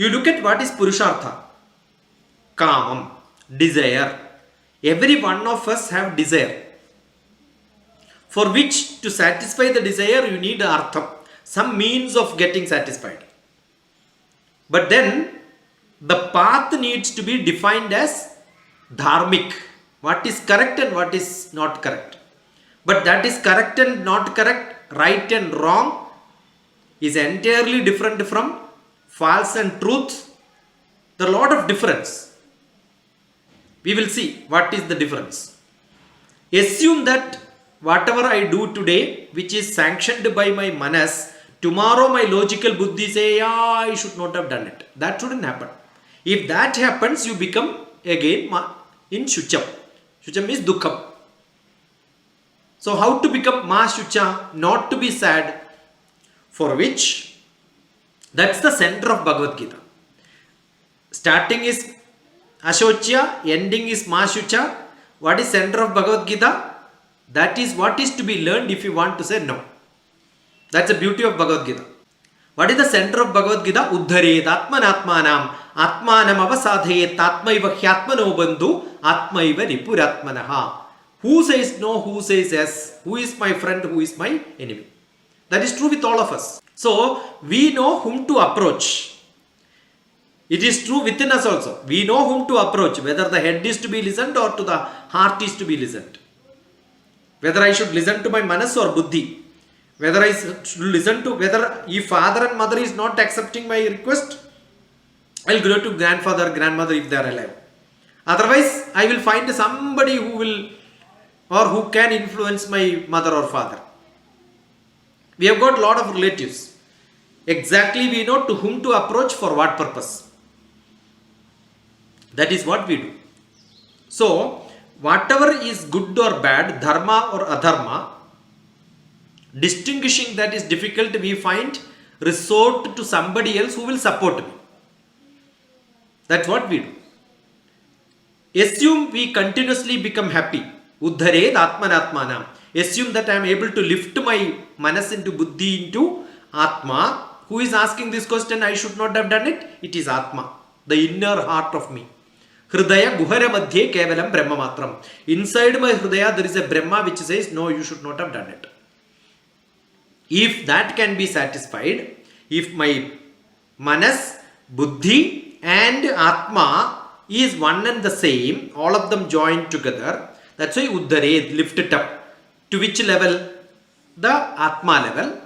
You look at what is Purushartha. Kamam, desire. Every one of us have desire. For which to satisfy the desire you need artham, some means of getting satisfied. But then the path needs to be defined as dharmic. What is correct and what is not correct. But that is correct and not correct, right and wrong is entirely different from false and truth. There are a lot of difference. We will see what is the difference. Assume that whatever I do today, which is sanctioned by my manas, tomorrow my logical buddhi say, yeah, I should not have done it. That shouldn't happen. If that happens, you become again in shucham. Shucham is dukkham. So how to become ma shucha? Not to be sad. For which, that's the center of Bhagavad Gita. Starting is Ashochya, ending is ma shucha. What is center of Bhagavad Gita? That is what is to be learned if you want to say no. That's the beauty of Bhagavad Gita. What is the center of Bhagavad Gita? Uddharet atmanatmanam atmanam avasadhayet atmaiva hyatmano bandhu atmaiva ripuratmanaha. Who says no, who says yes, who is my friend, who is my enemy. That is true with all of us. So we know whom to approach. It is true within us also. We know whom to approach, whether the head is to be listened or to the heart is to be listened. Whether I should listen to my manas or buddhi. Whether I should listen to, whether if father and mother is not accepting my request, I will go to grandfather, grandmother if they are alive. Otherwise, I will find somebody who will or who can influence my mother or father. We have got a lot of relatives. Exactly we know to whom to approach for what purpose. That is what we do. So, whatever is good or bad, dharma or adharma, distinguishing that is difficult, we find resort to somebody else who will support me. That's what we do. Assume we continuously become happy. Uddharet atmanatmanam. Assume that I am able to lift my manas into buddhi into atma. Who is asking this question? I should not have done it. It is atma, the inner heart of me. Hridaya guhara madhye kevalam brahma matram. Inside my hridaya there is a brahma which says no, you should not have done it. If that can be satisfied, if my manas, buddhi and atma is one and the same, all of them joined together, that's why uddharet, lift it up. To which level? The atma level.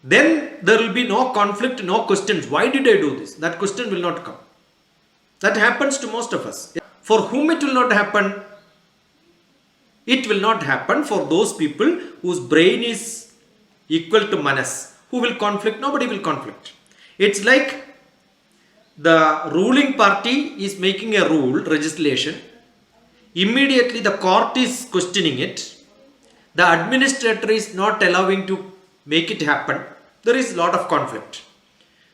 Then there will be no conflict, no questions. Why did I do this? That question will not come. That happens to most of us. For whom it will not happen? It will not happen for those people whose brain is equal to manas. Who will conflict? Nobody will conflict. It's like the ruling party is making a rule, legislation. Immediately the court is questioning it. The administrator is not allowing to make it happen. There is a lot of conflict.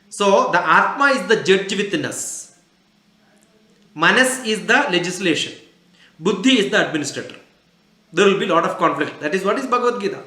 So the Atma is the judge within us. Manas is the legislation. Buddhi is the administrator. There will be a lot of conflict. That is what is Bhagavad Gita.